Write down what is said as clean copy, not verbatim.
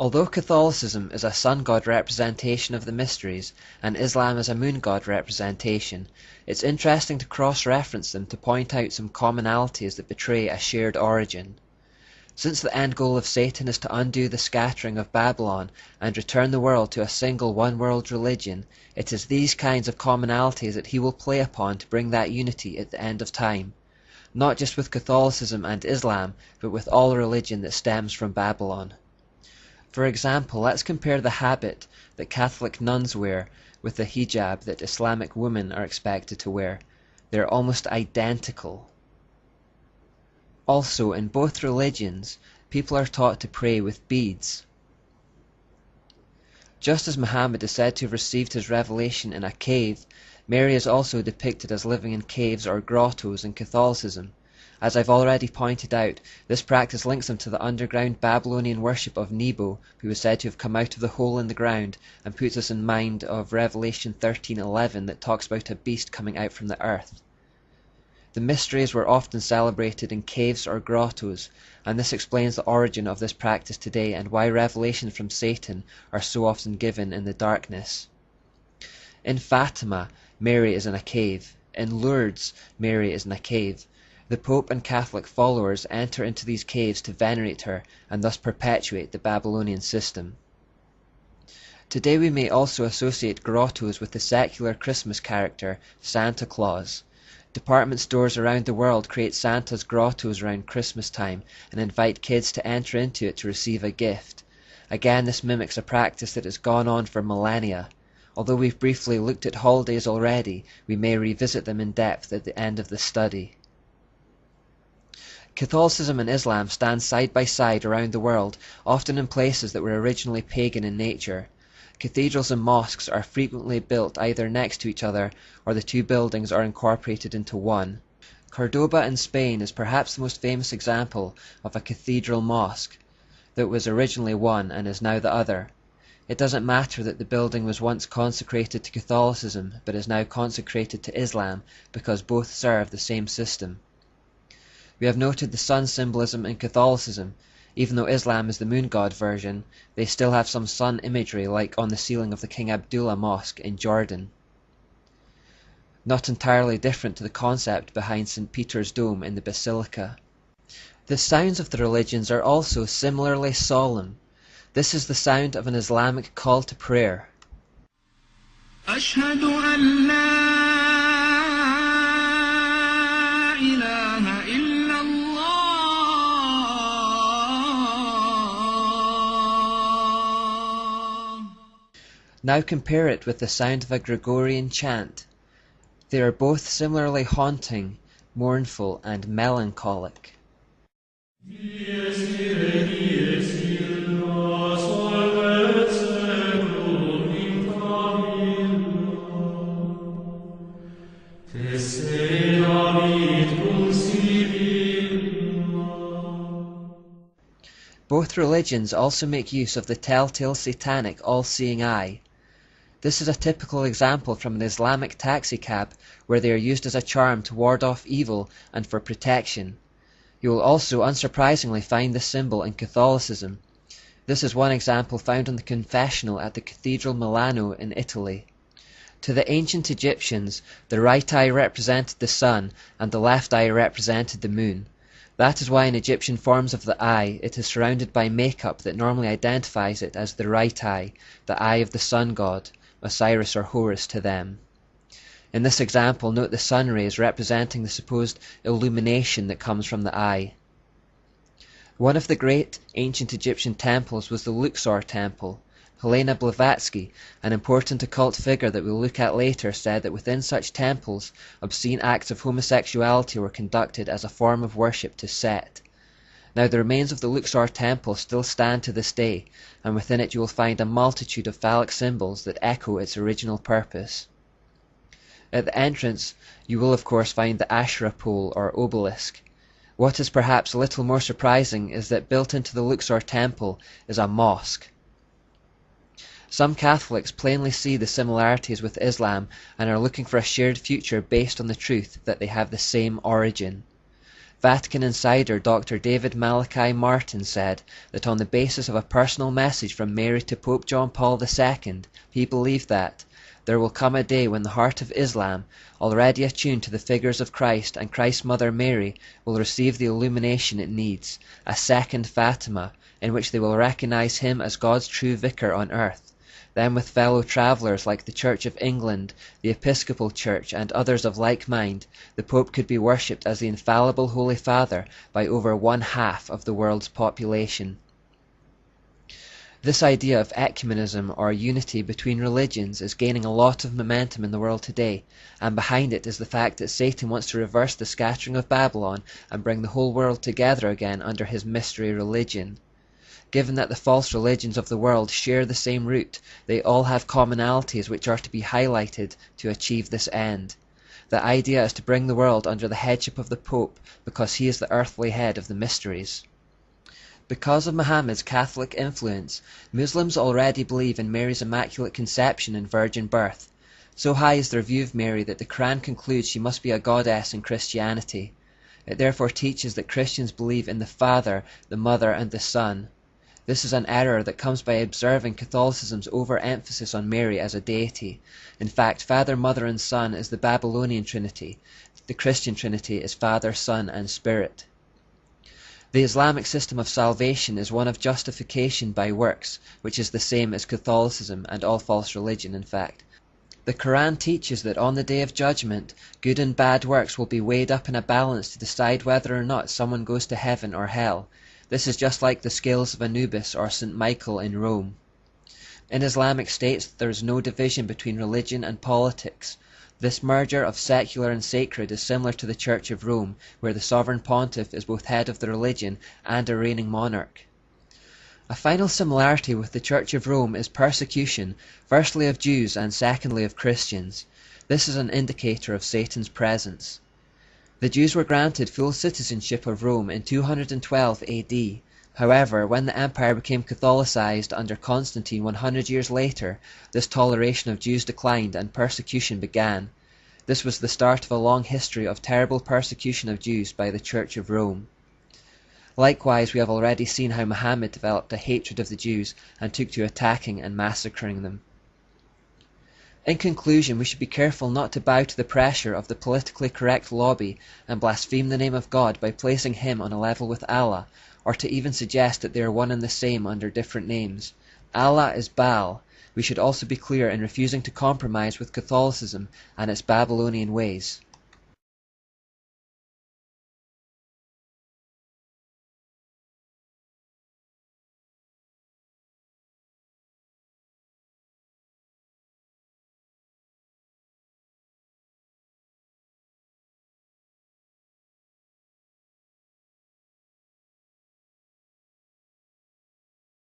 Although Catholicism is a sun god representation of the mysteries, and Islam is a moon god representation, it's interesting to cross-reference them to point out some commonalities that betray a shared origin. Since the end goal of Satan is to undo the scattering of Babylon and return the world to a single one-world religion, it is these kinds of commonalities that he will play upon to bring that unity at the end of time, not just with Catholicism and Islam, but with all religion that stems from Babylon. For example, let's compare the habit that Catholic nuns wear with the hijab that Islamic women are expected to wear. They're almost identical. Also, in both religions, people are taught to pray with beads. Just as Muhammad is said to have received his revelation in a cave, Mary is also depicted as living in caves or grottos in Catholicism. As I've already pointed out, this practice links them to the underground Babylonian worship of Nebo, who is said to have come out of the hole in the ground, and puts us in mind of Revelation 13:11 that talks about a beast coming out from the earth. The mysteries were often celebrated in caves or grottos, and this explains the origin of this practice today and why revelations from Satan are so often given in the darkness. In Fatima, Mary is in a cave. In Lourdes, Mary is in a cave. The Pope and Catholic followers enter into these caves to venerate her and thus perpetuate the Babylonian system. Today we may also associate grottos with the secular Christmas character, Santa Claus. Department stores around the world create Santa's grottos around Christmas time and invite kids to enter into it to receive a gift. Again, this mimics a practice that has gone on for millennia. Although we've briefly looked at holidays already, we may revisit them in depth at the end of the study. Catholicism and Islam stand side by side around the world, often in places that were originally pagan in nature. Cathedrals and mosques are frequently built either next to each other, or the two buildings are incorporated into one. Cordoba in Spain is perhaps the most famous example of a cathedral mosque that was originally one and is now the other. It doesn't matter that the building was once consecrated to Catholicism, but is now consecrated to Islam, because both serve the same system. We have noted the sun symbolism in Catholicism. Even though Islam is the moon god version, they still have some sun imagery like on the ceiling of the King Abdullah Mosque in Jordan. Not entirely different to the concept behind St. Peter's Dome in the Basilica. The sounds of the religions are also similarly solemn. This is the sound of an Islamic call to prayer. أشهد أن لا إله إلا الله. Now compare it with the sound of a Gregorian chant. They are both similarly haunting, mournful, and melancholic. Both religions also make use of the telltale satanic all-seeing eye. This is a typical example from an Islamic taxicab where they are used as a charm to ward off evil and for protection. You will also unsurprisingly find this symbol in Catholicism. This is one example found on the confessional at the Cathedral Milano in Italy. To the ancient Egyptians, the right eye represented the sun and the left eye represented the moon. That is why in Egyptian forms of the eye it is surrounded by makeup that normally identifies it as the right eye, the eye of the sun god, Osiris or Horus to them. In this example, note the sun rays representing the supposed illumination that comes from the eye. One of the great ancient Egyptian temples was the Luxor temple. Helena Blavatsky, an important occult figure that we'll look at later, said that within such temples, obscene acts of homosexuality were conducted as a form of worship to Set. Now the remains of the Luxor temple still stand to this day, and within it you will find a multitude of phallic symbols that echo its original purpose. At the entrance, you will of course find the Asherah pole or obelisk. What is perhaps a little more surprising is that built into the Luxor temple is a mosque. Some Catholics plainly see the similarities with Islam and are looking for a shared future based on the truth that they have the same origin. Vatican insider Dr. David Malachi Martin said that on the basis of a personal message from Mary to Pope John Paul II, he believed that there will come a day when the heart of Islam, already attuned to the figures of Christ and Christ's mother Mary, will receive the illumination it needs, a second Fatima, in which they will recognize him as God's true vicar on earth. Then with fellow travellers like the Church of England, the Episcopal Church, and others of like mind, the Pope could be worshipped as the infallible Holy Father by over 1/2 of the world's population. This idea of ecumenism, or unity between religions, is gaining a lot of momentum in the world today, and behind it is the fact that Satan wants to reverse the scattering of Babylon and bring the whole world together again under his mystery religion. Given that the false religions of the world share the same root, they all have commonalities which are to be highlighted to achieve this end. The idea is to bring the world under the headship of the Pope because he is the earthly head of the mysteries. Because of Muhammad's Catholic influence, Muslims already believe in Mary's Immaculate Conception and virgin birth. So high is their view of Mary that the Quran concludes she must be a goddess in Christianity. It therefore teaches that Christians believe in the Father, the Mother, and the Son. This is an error that comes by observing Catholicism's overemphasis on Mary as a deity. In fact, Father, Mother, and Son is the Babylonian Trinity. The Christian Trinity is Father, Son, and Spirit. The Islamic system of salvation is one of justification by works, which is the same as Catholicism and all false religion, in fact. The Quran teaches that on the Day of Judgment, good and bad works will be weighed up in a balance to decide whether or not someone goes to heaven or hell. This is just like the scales of Anubis or St. Michael in Rome. In Islamic states, there is no division between religion and politics. This merger of secular and sacred is similar to the Church of Rome, where the sovereign pontiff is both head of the religion and a reigning monarch. A final similarity with the Church of Rome is persecution, firstly of Jews and secondly of Christians. This is an indicator of Satan's presence. The Jews were granted full citizenship of Rome in 212 AD. However, when the empire became Catholicized under Constantine 100 years later, this toleration of Jews declined and persecution began. This was the start of a long history of terrible persecution of Jews by the Church of Rome. Likewise, we have already seen how Muhammad developed a hatred of the Jews and took to attacking and massacring them. In conclusion, we should be careful not to bow to the pressure of the politically correct lobby and blaspheme the name of God by placing him on a level with Allah, or to even suggest that they are one and the same under different names. Allah is Baal. We should also be clear in refusing to compromise with Catholicism and its Babylonian ways.